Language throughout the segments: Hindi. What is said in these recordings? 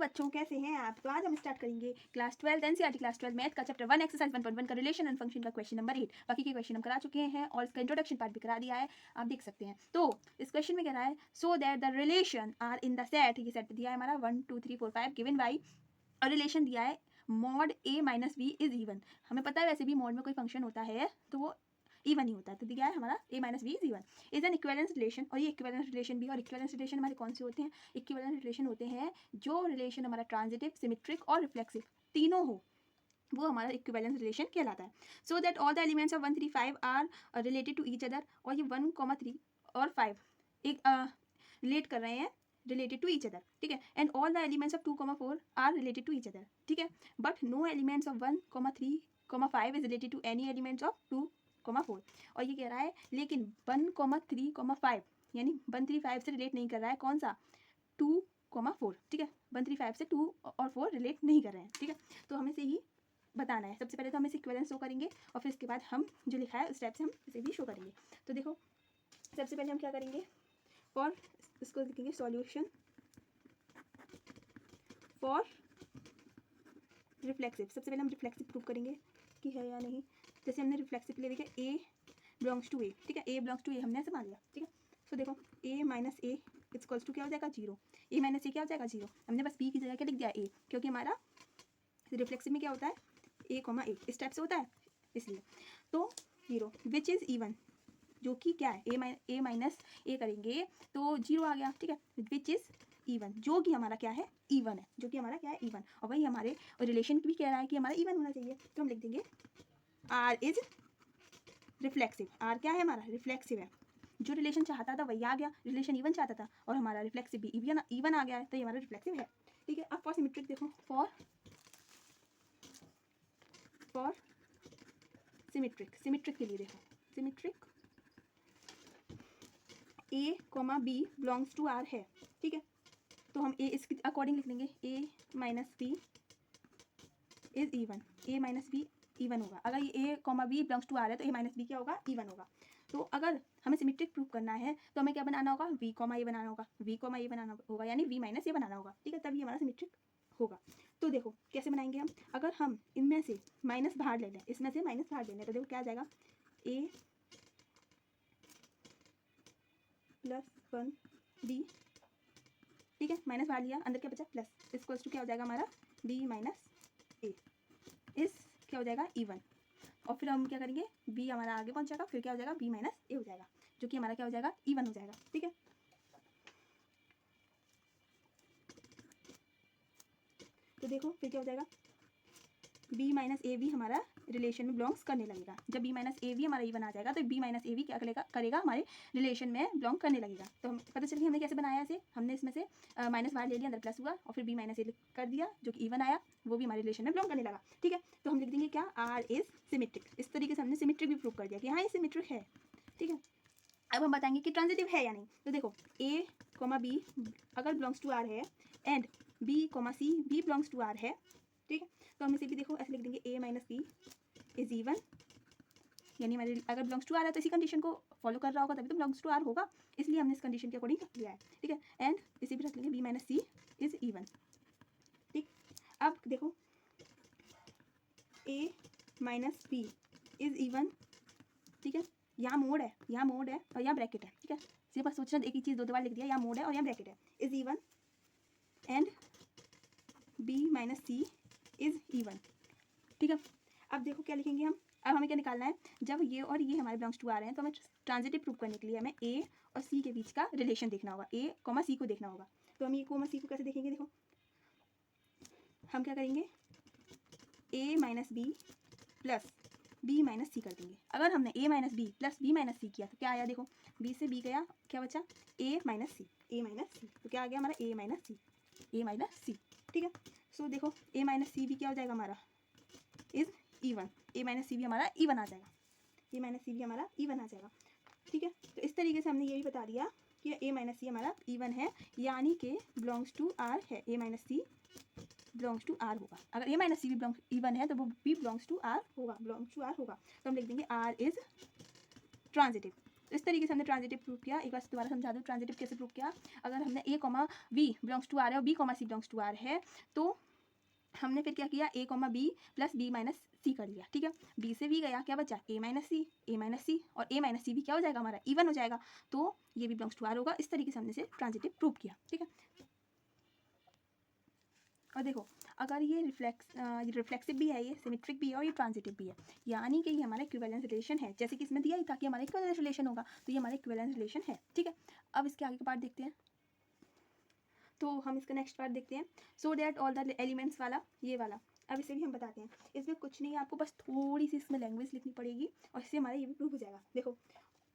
बच्चों, कैसे हैं आप? तो आज हम स्टार्ट करेंगे क्लास 12 एनसीईआरटी क्लास 12 मैथ का चैप्टर 1 एक्सरसाइज 1.1 का रिलेशन एंड फंक्शन का क्वेश्चन नंबर 8। बाकी के क्वेश्चन हम करा चुके हैं और इसका इंट्रोडक्शन पार्ट भी करा दिया है, आप देख सकते हैं। तो इस क्वेश्चन में कह रहा है so that the relation are in the set, ये सेट दिया है हमारा 1 2 3 4 5 गिवन बाई, और रिलेशन दिया है mod a minus B is even. हमें पता है वैसे भी मॉड में कोई फंक्शन होता है तो वो इवन ही होता है, तो दिया है हमारा a minus B is even is an equivalence relation. और ये इक्विवेलेंस रिलेशन भी, और इक्विवेलेंस रिलेशन हमारे कौन से होते हैं? इक्विवेलेंस रिलेशन होते हैं जो रिलेशन हमारा ट्रांजिटिव, सिमेट्रिक और रिफ्लेक्सिव तीनों हो, वो हमारा इक्विवेलेंस रिलेशन कहलाता है। So that all the elements of 1 3 5 are related to each other, और ये 1 3 और 5 एक रिलेट कर रहे हैं, रिलेटेड टू ईच अदर, ठीक है। And all the elements of 2 4 are related to each other, ठीक है। But no elements of 1 3 5 is related to any elements of 2 4। और ये कह रहा है लेकिन 1 3 5 यानी 1 3 5 से रिलेट नहीं कर रहा है, कौन सा? 2 4, ठीक है। 1 3 5 से 2 और 4 रिलेट नहीं कर रहे हैं, ठीक है। तो हमें से ही बताना है। सबसे पहले तो हम इसे इक्विवेलेंस शो करेंगे और फिर इसके बाद हम जो लिखा है उस टाइप से हम इसे भी शो करेंगे। तो देखो, सबसे पहले हम क्या करेंगे, फॉर इसको लिखेंगे सॉल्यूशन फॉर रिफ्लेक्सिव। सबसे पहले हम रिफ्लेक्सिव प्रूव करेंगे कि है या नहीं। जैसे हमने रिफ्लेक्सिव के लिए देखा ए बिलोंग्स टू ए, ठीक है। ए बिलोंग्स टू ए हमने ऐसे मान लिया, ठीक है। तो देखो a minus A equals to क्या हो जाएगा? 0। ए माइनस ए क्या हो जाएगा? 0। हमने बस बी की जगह क्या लिख दिया? ए, क्योंकि हमारा रिफ्लेक्सिव में क्या होता है? ए कॉमा ए, इस टाइप से होता है, इसलिए। तो 0 विच इज़ इवन, जो कि क्या है? ए माइनस ए करेंगे तो 0 आ गया, ठीक है। विच इज़ इवन, जो कि हमारा क्या है? इवन है, जो कि हमारा क्या है? इवन। और वही हमारे रिलेशन भी कह रहा है कि हमारा इवन होना चाहिए, तो हम लिख देंगे आर इज रिफ्लेक्सिव। आर क्या है? हमारा रिफ्लेक्सिव है। जो रिलेशन चाहता था वही आ गया, रिलेशन इवन चाहता था और हमारा रिफ्लेक्सिव भी इवन आ गया है, तो ये हमारा रिफ्लेक्सिव है, ठीक है। अब फॉर सिमेट्रिक देखो, फॉर सिमेट्रिक के लिए देखो, symmetric a comma B belongs to are है, ठीक है। तो हम ए इसके अकॉर्डिंग लिख लेंगे A minus B is even. A minus B even होगा। अगर ये A comma B belongs to are है तो ए माइनस बी क्या होगा? इवन होगा। तो अगर हमें सिमेट्रिक प्रूव करना है तो हमें क्या बनाना होगा? वी कॉमा ए बनाना होगा, वी कॉमा ए बनाना होगा, यानी वी माइनस ए बनाना होगा, ठीक है। तभी हमारा सिमेट्रिक होगा। तो देखो कैसे बनाएंगे हम। अगर हम इनमें से माइनस बाहर ले लें, इसमें से माइनस बाहर ले लें, तो देखो क्या आ जाएगा? ए प्लस 1 बी, ठीक है। माइनस बाहर लिया, अंदर क्या बचा? प्लस। इक्वल्स टू क्या हो जाएगा हमारा? बी माइनस ए इस क्या हो जाएगा? इवन। और फिर हम क्या करेंगे? बी हमारा आगे पहुंच जाएगा, फिर क्या हो जाएगा? बी माइनस ए हो जाएगा, जो कि हमारा क्या हो जाएगा? इवन हो जाएगा, ठीक है। तो देखो फिर क्या हो जाएगा? बी माइनस ए भी हमारा रिलेशन में बिलोंग्स करने लगेगा। जब बी माइनस ए भी हमारा इवन आ जाएगा तो बी माइनस ए भी क्या करेगा? हमारे रिलेशन में बिलोंग करने लगेगा। तो हम पता चल गया हमने कैसे बनाया इसे। हमने इसमें से माइनस बाहर ले लिया, अंदर प्लस हुआ, और फिर बी माइनस ए कर दिया, जो कि इवन आया, वो भी हमारे रिलेशन में बिलोंग करने लगा, ठीक है। तो हम लिख देंगे क्या? R is symmetric. इस तरीके से हमने सिमेट्रिक भी प्रूव कर दिया कि हाँ ये सिमेट्रिक है, ठीक है। अब हम बताएंगे कि ट्रांजिटिव है या नहीं। तो देखो ए कॉमा बी अगर बिलोंग्स टू आर है एंड बी कॉमा सी भी बिलोंग्स टू आर है, ठीक है। तो हम इसे भी देखो ऐसे लिख देंगे ए माइनस बी इज इवन, यानी हमारे अगर बिलोंग्स टू आर है तो इसी कंडीशन को फॉलो कर रहा होगा, तभी तो बिलोंग्स टू आर होगा, इसलिए हमने इस कंडीशन के अकॉर्डिंग लिया है, ठीक है। एंड इसे भी रख लेंगे b minus c is even, ठीक। अब देखो a minus B is even, ठीक है। यहाँ मोड है, यहाँ मोड है और यहाँ ब्रैकेट है, ठीक है। सिर्फ बस सोचना, एक ही चीज़ दो बार लिख दिया, यहाँ मोड है और यहाँ ब्रैकेट है। Is even and b minus c is even, ठीक है। अब देखो क्या लिखेंगे हम। अब हमें क्या निकालना है? जब ये और ये हमारे बिलोंग्स टू आ रहे हैं तो हमें ट्रांजिटिव प्रूव करने के लिए हमें ए और सी के बीच का रिलेशन देखना होगा, ए कॉमा सी को देखना होगा। तो हम ए कॉमा सी को कैसे देखेंगे? देखो हम क्या करेंगे? A minus B plus B minus C कर देंगे। अगर हमने A minus B plus B minus C किया तो क्या आया? देखो बी से बी गया, क्या बचा? ए माइनस सी, ए माइनस सी। तो क्या आ गया हमारा? ए माइनस सी, ए माइनस सी, ठीक है। सो देखो ए माइनस सी भी क्या हो जाएगा हमारा? Is even. ए माइनस सी भी हमारा इवन आ जाएगा, ए माइनस सी भी हमारा इवन आ जाएगा, ठीक है। तो इस तरीके से हमने ये भी बता दिया कि ए माइनस सी हमारा इवन है, यानी कि बिलोंग्स टू आर है। A minus C belongs to R होगा। अगर ए माइनस सी भी बिलोंग इवन है तो वो भी बिलोंग्स टू आर होगा, बिलोंग्स टू आर होगा। तो हम लिख देंगे आर इज ट्रांजिटिव, तो इस तरीके से हमने ट्रांजिटिव प्रूव किया। एक बार दोबारा समझा दूँ ट्रांजिटिव कैसे प्रूव किया। अगर हमने a comma b belongs to r है और b comma c belongs to r है तो हमने फिर क्या किया, a comma b plus b minus c कर लिया। ठीक है, b से b गया, क्या बचा a माइनस c और a माइनस सी भी क्या हो जाएगा हमारा इवन हो जाएगा, तो ये भी बिलोंग्स टू r होगा। इस तरीके से हमने इसे ट्रांजिटिव प्रूव किया। ठीक है, और देखो अगर ये रिफ्लेक्सिव भी है, ये सिमेट्रिक भी है और ये ट्रांजिटिव भी है, यानी कि ये हमारा इक्विवेलेंस रिलेशन है। जैसे कि इसमें दिया ही था कि हमारा इक्विवेलेंस रिलेशन होगा, तो ये हमारा इक्विवेलेंस रिलेशन है। ठीक है, अब इसके आगे का पार्ट देखते हैं। तो हम इसका नेक्स्ट पार्ट देखते हैं। सो दैट ऑल द एलिमेंट्स वाला, ये वाला, अब इसे भी हम बताते हैं। इसमें कुछ नहीं है, आपको बस थोड़ी सी इसमें लैंग्वेज लिखनी पड़ेगी और इससे हमारा ये भी प्रूव हो जाएगा। देखो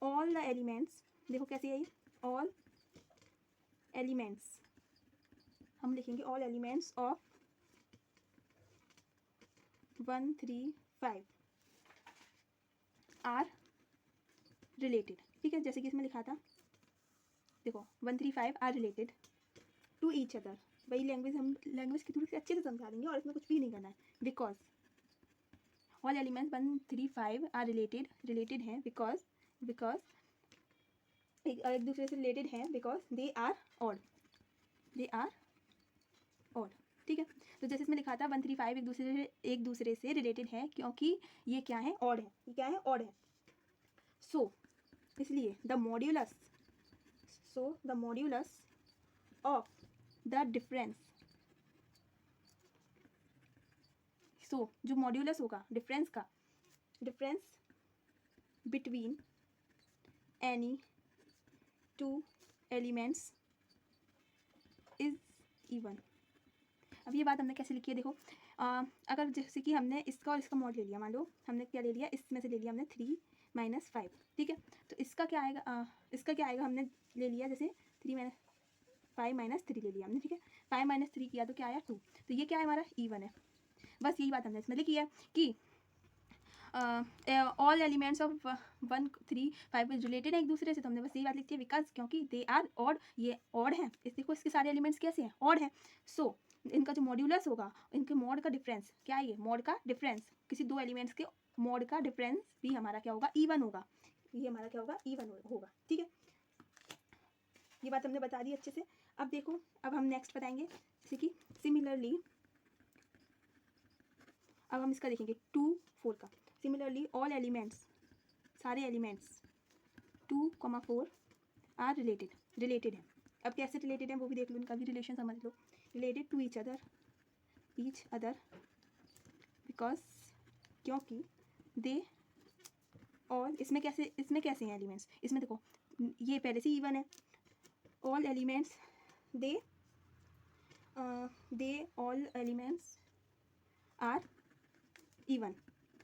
ऑल द एलिमेंट्स, देखो कैसे है ये, ऑल एलिमेंट्स, हम लिखेंगे all elements of 1 3 5 are related. ठीक है, जैसे कि इसमें लिखा था, देखो 1 3 5 are related to each other. वही लैंग्वेज, हम लैंग्वेज की थोड़ी सी अच्छे से समझा देंगे और इसमें कुछ भी नहीं करना है। Because all elements 1 3 5 are related हैं बिकॉज एक दूसरे से रिलेटेड हैं बिकॉज दे आर ऑड। ठीक है, तो जैसे इसमें लिखा था 1 3 5 एक दूसरे से रिलेटेड है क्योंकि ये क्या है, ऑड है। ये क्या है, ऑड है। सो इसलिए the modulus of the difference, so जो मॉड्यूलस होगा डिफरेंस का, difference between any two elements is even. अब ये बात हमने कैसे लिखी है, देखो अगर जैसे कि हमने इसका और इसका मॉड ले लिया, मान लो हमने क्या ले लिया, इसमें से ले लिया हमने 3 - 5। ठीक है, तो इसका क्या आएगा, हमने ले लिया जैसे 3 - 5 - 3 ले लिया हमने। ठीक है, 5 - 3 किया तो क्या आया 2, तो ये क्या है हमारा इवन है। बस यही बात हमने इसमें लिखी है कि ऑल एलिमेंट्स ऑफ 1 3 5 रिलेटेड है एक दूसरे से, तो हमने बस यही बात लिखी है बिकॉज क्योंकि दे आर ऑड, ये ऑड है। देखो इसके सारे एलिमेंट्स कैसे हैं, ऑड है। सो इनका जो मॉड्यूलस होगा, इनके मॉड का डिफरेंस क्या है, ये मॉड का डिफरेंस, किसी दो एलिमेंट्स के मॉड का डिफरेंस भी हमारा क्या होगा, इवन होगा। ये हमारा क्या होगा, इवन होगा। ठीक है, ये बात हमने बता दी अच्छे से। अब देखो, अब हम नेक्स्ट बताएंगे, जैसे कि सिमिलरली, अब हम इसका देखेंगे 2 4 का। सिमिलरली ऑल एलिमेंट्स, सारे एलिमेंट्स 2 4 आर रिलेटेड है। अब कैसे रिलेटेड है वो भी देख लो, इनका भी रिलेशन समझ लो। Related to each other because, क्योंकि दे ऑल, इसमें कैसे हैं एलिमेंट्स, इसमें देखो ये पहले से इवन है। All elements they all elements are even,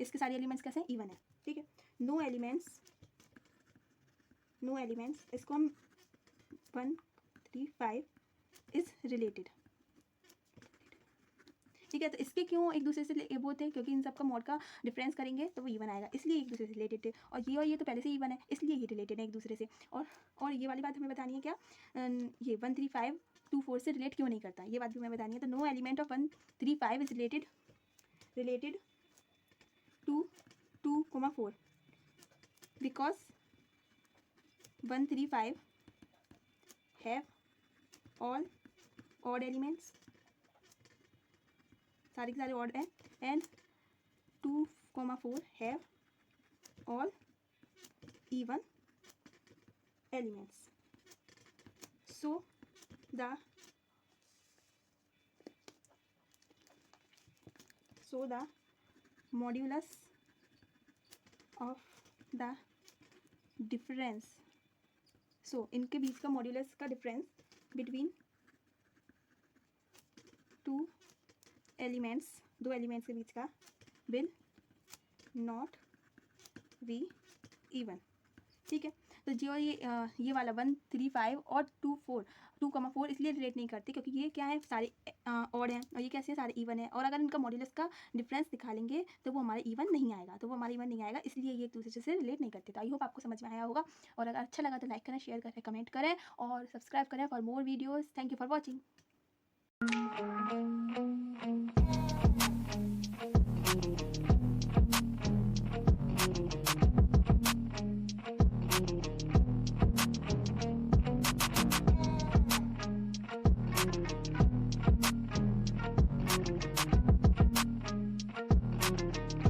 इसके सारे एलिमेंट्स कैसे हैं, इवन है। ठीक है, नो एलिमेंट्स, इसको हम 1 3 5 इज रिलेटेड। ठीक है, तो इसके क्यों एक दूसरे से वो थे, क्योंकि इन सब का मॉड का डिफरेंस करेंगे तो वो इवन आएगा, इसलिए एक दूसरे से रिलेटेड थे। और ये तो पहले से इवन है, इसलिए ये रिलेटेड है एक दूसरे से। और ये वाली बात हमें बतानी है क्या, ये 1 3 5 2 4 से रिलेट क्यों नहीं करता, ये बात भी हमें बतानी है। तो no element of 1 3 5 is related to 2 4 because 1 3 5 have all odd elements, सारे के सारे ऑड हैं, and 2 4 have all even elements. So the modulus of the difference, so इनके बीच का मॉड्यूलस का डिफरेंस बिटवीन 2 एलिमेंट्स, दो एलिमेंट्स के बीच का, विल नॉट बी इवन। ठीक है, तो जो ये वाला 1 3 5 और 2 4 इसलिए रिलेट नहीं करते क्योंकि ये क्या है, सारे ऑड हैं और ये कैसे हैं, सारे इवन है। और अगर इनका मॉड्यूलस का डिफरेंस दिखा लेंगे तो वो हमारे इवन नहीं आएगा, इसलिए ये एक दूसरे से रिलेट नहीं करते। तो आई होप आपको समझ में आया होगा, और अगर अच्छा लगा तो लाइक करें, शेयर करें, कमेंट करें और सब्सक्राइब करें for more videos. Thank you for watching.